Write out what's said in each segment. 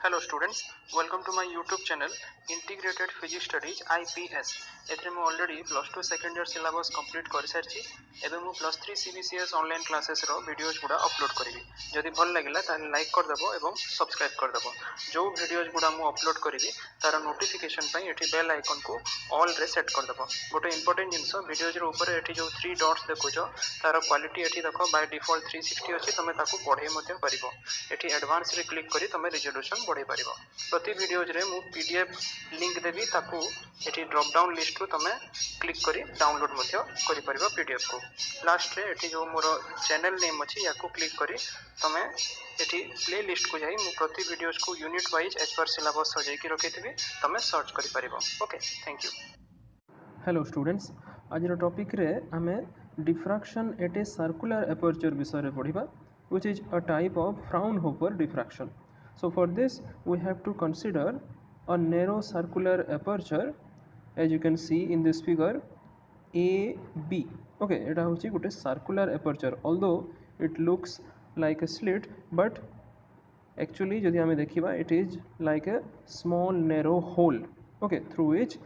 Hello students, welcome to my YouTube channel Integrated Physics Studies IPS. एथरे मु already plus 2 second year syllabus complete कर सारछि एबे मु plus 3 CBCS online classes रो videos गुडा upload करिवि जदि भल लागिला ताले लाइक कर देबो एवं सब्सक्राइब कर देबो जो वीडियोस गुडा मु अपलोड करिवि तार नोटिफिकेशन पई एठी बेल आइकन को ऑल रे सेट कर देबो गोटे इंपोर्टेंट जिंस वीडियोस रो ऊपर एठी जो 3 डॉट्स देखुछो तार क्वालिटी एठी देखो बाय डिफॉल्ट 360 अछि तमे ताकू पढे मध्ये परिबो एठी एडवांस रे क्लिक करी तमे रिजोल्यूशन बढ़े परिबो प्रति वीडियोज रे मु पीडीएफ लिंक देबी ताकू एठी ड्रॉप डाउन लिस्ट रो तमे क्लिक करी डाउनलोड मध्ये करि परिबो पीडीएफ को लास्ट रे एठी जो मोर चैनल नेम अछि याकू क्लिक करी तमे एठी प्ले लिस्ट को जाई मु प्रति वीडियोज को unit wise as per syllabus सजाई की रखिथिबी तमे सर्च करि परिबो okay thank you hello students आज टॉपिक रे आमे diffraction at a circular aperture विषय रे पढ़िबा which is a type of Fraunhofer diffraction. So for this we have to consider a narrow circular aperture as you can see in this figure AB. Okay, eta hochi gote circular aperture although it looks like a slit but actually jodi ame dekhiba it is like a small narrow hole, okay, through which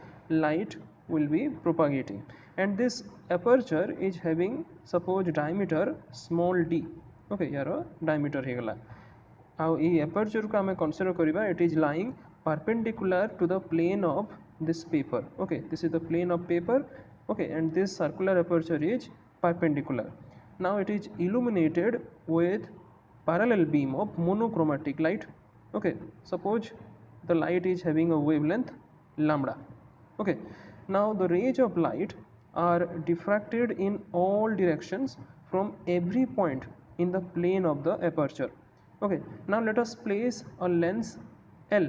light will be propagating, and this aperture is having suppose diameter small d. Okay, यार diameter हे गला आउ ई aperture को आमे consider करिबा it is lying perpendicular to the plane of this paper. Okay, this is the plane of paper. Okay, and this circular aperture is perpendicular. Now it is illuminated with parallel beam of monochromatic light. Okay, suppose the light is having a wavelength lambda. Okay, now the rays of light are diffracted in all directions from every point in the plane of the aperture. Okay, now let us place a lens L,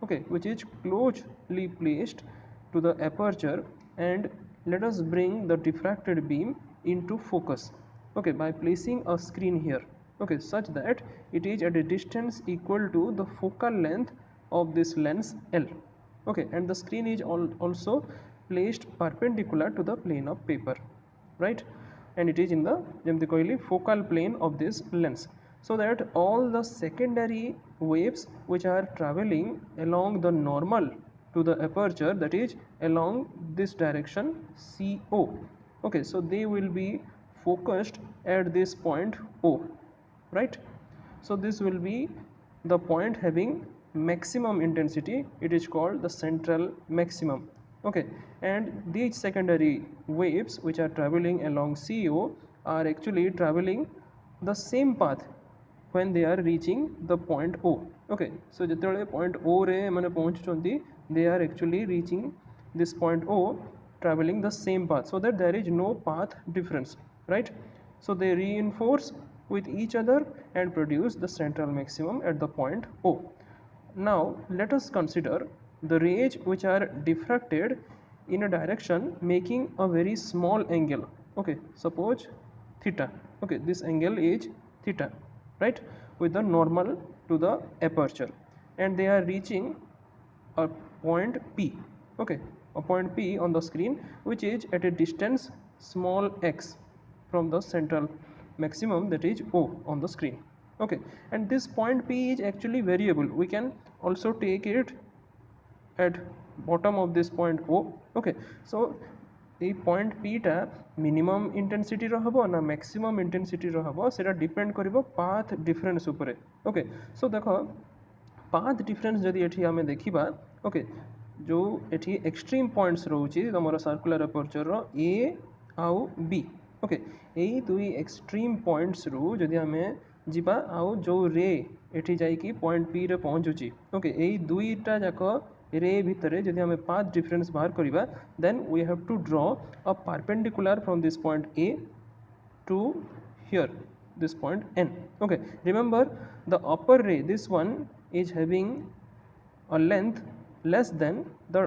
okay, which is closely placed to the aperture, and let us bring the diffracted beam into focus, okay, by placing a screen here, okay, such that it is at a distance equal to the focal length of this lens L. Okay, and the screen is also placed perpendicular to the plane of paper, right, and it is in the jemti kohili focal plane of this lens, so that all the secondary waves which are traveling along the normal to the aperture, that is along this direction CO, okay, so they will be focused at this point O, right. So this will be the point having maximum intensity, it is called the central maximum. Okay, and these secondary waves which are traveling along CO are actually traveling the same path when they are reaching the point O. Okay, so jetebale point O re mane pahunchunti, they are actually reaching this point O traveling the same path, so that there is no path difference, right. So they reinforce with each other and produce the central maximum at the point O. Now let us consider the rays which are diffracted in a direction making a very small angle. Okay, suppose theta. Okay, this angle is theta, right, with the normal to the aperture, and they are reaching a point P. Okay, a point P on the screen which is at a distance small x from the central maximum, that is O on the screen. Okay, and this point P is actually variable, we can also take it at bottom of this point O. Okay, so এই point P টা minimum intensity रो हबो ना maximum intensity रो हबो सेटा depend करिवो path difference उपरे. Okay, so देखो path difference जदि एठी हमें देखिबा, okay, जो एठी extreme points रहउची तमरो सर्कुलर एपर्चर रो A आउ B. Okay, एई दुई extreme points रो जदि हमें जिबा आउ जो रे एठी जाई की point P रे पहुंचुची, okay, एई दुईटा जाको रे भितरे जदि हमें पाथ डिफरेंस बाहर करिबा, then we have to draw a perpendicular from this point A to here this point N. Okay, remember the upper ray, this one is having a length less than the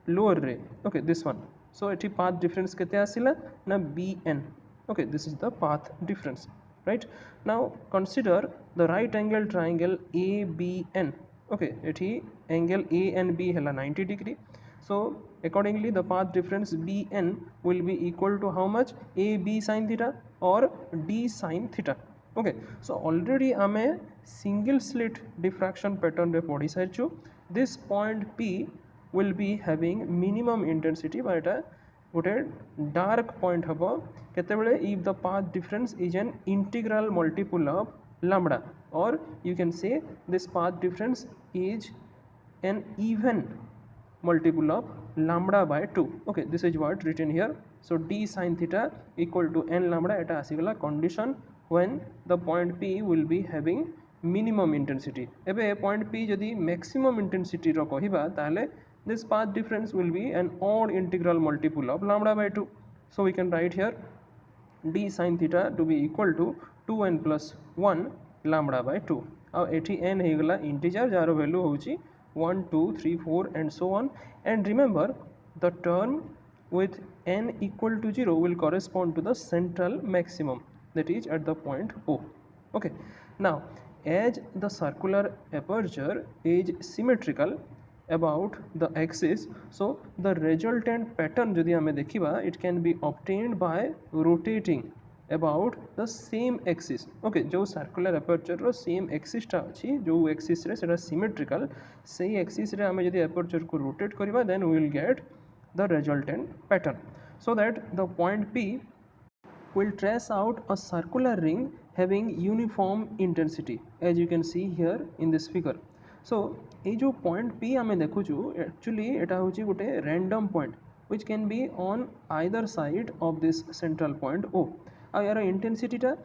lower ray. Okay, this one, so एठी path difference केते आसिला ना BN. Okay, this is the path difference, right. Now consider the right angle triangle ABN. Okay, एठी angle A and B hela 90 degree, so accordingly the path difference BN will be equal to how much? AB sin theta or D sin theta. Okay, so already आम single slit diffraction pattern रे पढ़ी सारिछु. This point P will be having minimum intensity by एटा गोटे dark point हबो केतेबेले if the path difference is an integral multiple of lambda, or you can say this path difference is an even multiple of lambda by 2. Okay, this is what written here. So d sin theta equal to n lambda, eta asigala condition when the point P will be having minimum intensity. ebe point P jodi maximum intensity ro kahiba tale this path difference will be an odd integral multiple of lambda by 2. So we can write here d sin theta to be equal to 2n plus 1 lambda by 2. ଆଉ ଏଠି n ହେଇଗଲା integer ଯାହାର value ହେଉଛି 1 2 3 4 and so on. And remember, the term with n equal to 0 will correspond to the central maximum, that is at the point O. Okay, now as the circular aperture is symmetrical about the axis, so the resultant pattern jodi ame dekhiba, it can be obtained by rotating about the same axis. Okay, जो circular aperture रो same axis टा अछि, जो axis रे सेटा symmetrical, सेही axis रे आमे जदि aperture को rotate करिबा, then we will get the resultant pattern. So that the point P will trace out a circular ring having uniform intensity, as you can see here in this figure. So ये जो point P आमे देखुछु, actually एटा होची गोटे random point which can be on either side of this central point O. आ यार intensity टा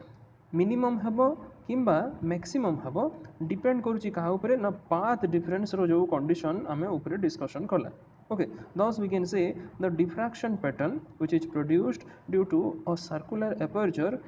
minimum हबो किंबा maximum हबो depend करूची कहा उपरे ना path difference रो जो condition आमे उपरे discussion कला. Okay, thus we can say the diffraction pattern which is produced due to a circular aperture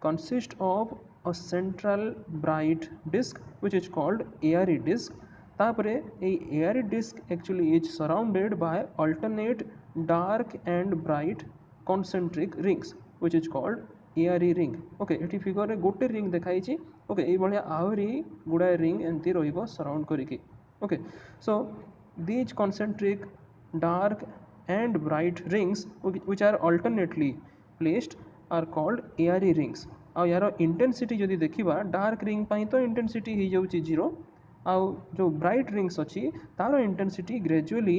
consists of a central bright disk which is called airy disk. तापरे a airy disk actually is surrounded by alternate dark and bright concentric rings which is called airy ring. Okay, eighty figure रे गोटे ring देखाई छि. Okay, ए भलिया आहुरी गुडा ring एंती रहिबो surround करिकि. Okay, so these concentric dark and bright rings which are alternately placed are called airy rings. ଆଉ यार intensity जदि देखिबा, dark ring पई तो इंटेंसिटी हो जाउची 0, आउ जो ब्राइट रिंग्स अछि तार इंटेंसिटी ग्रेजुअली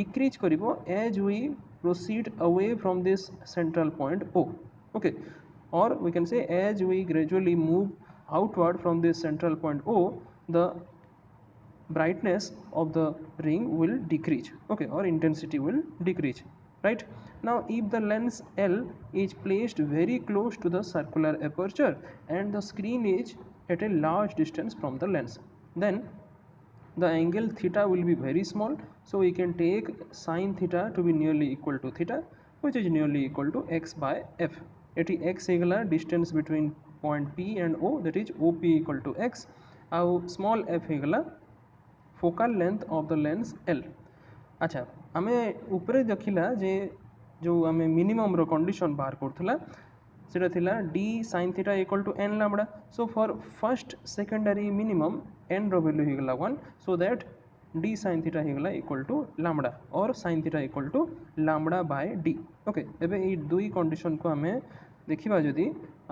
डिक्रीज करिवो as we proceed away from this central point O. Okay, or we can say as we gradually move outward from this central point O, the brightness of the ring will decrease. Okay, or intensity will decrease, right? Now if the lens L is placed very close to the circular aperture and the screen is at a large distance from the lens, then the angle theta will be very small, so we can take sin theta to be nearly equal to theta, which is nearly equal to x by f. Eighty x ହେଇଗଲା distance between point P and O, that is OP equal to x. ଆଉ small f ହେଇଗଲା focal length of the lens L. अच्छा, आमे ऊपरे देखिला जे जो आमे minimum रो condition बाहर करथला सेटा थिला d sin theta equal to n lambda. So for first secondary minimum n row value ହେଇगला 1, so that d sin theta ହେଇगला equal to lambda or sin theta equal to lambda by d. Okay, एबे ए दुई condition को आमे देखिबा जदि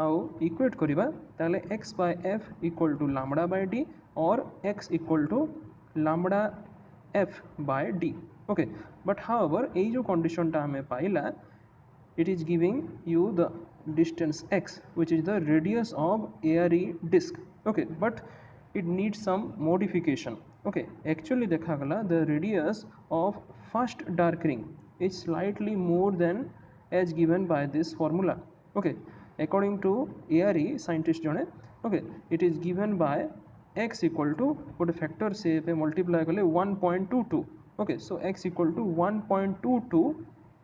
आउ equate करिबा ताले x by f equal to lambda by d or x equal to lambda f by d. Okay, but however ei jo condition ta hame paila, it is giving you the distance x which is the radius of airy disk. Okay, but it needs some modification. Okay, actually dekha gala the radius of first dark ring is slightly more than as given by this formula. Okay, according to airy scientist jone, okay, it is given by x equal to what factor से पे multiply कले 1.22. Okay, so x equal to 1.22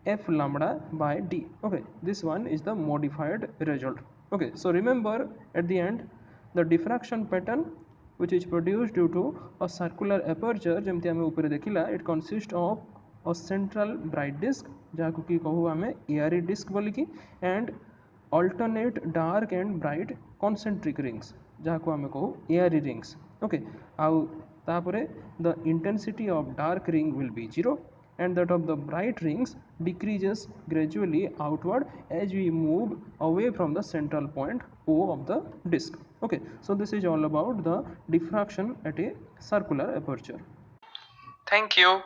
f lambda by d. Okay, this one is the modified result. Okay, so remember at the end the diffraction pattern which is produced due to a circular aperture जेमति हमें ऊपर देखिला, it consists of a central bright disk जाको कि कहू हमें airy disk बोली की, and alternate dark and bright concentric rings जाको हमें कहू airy rings. Okay, आउ तापरे the intensity of dark ring will be 0 and that of the bright rings decreases gradually outward as we move away from the central point O of the disk. Okay, so this is all about the diffraction at a circular aperture. Thank you.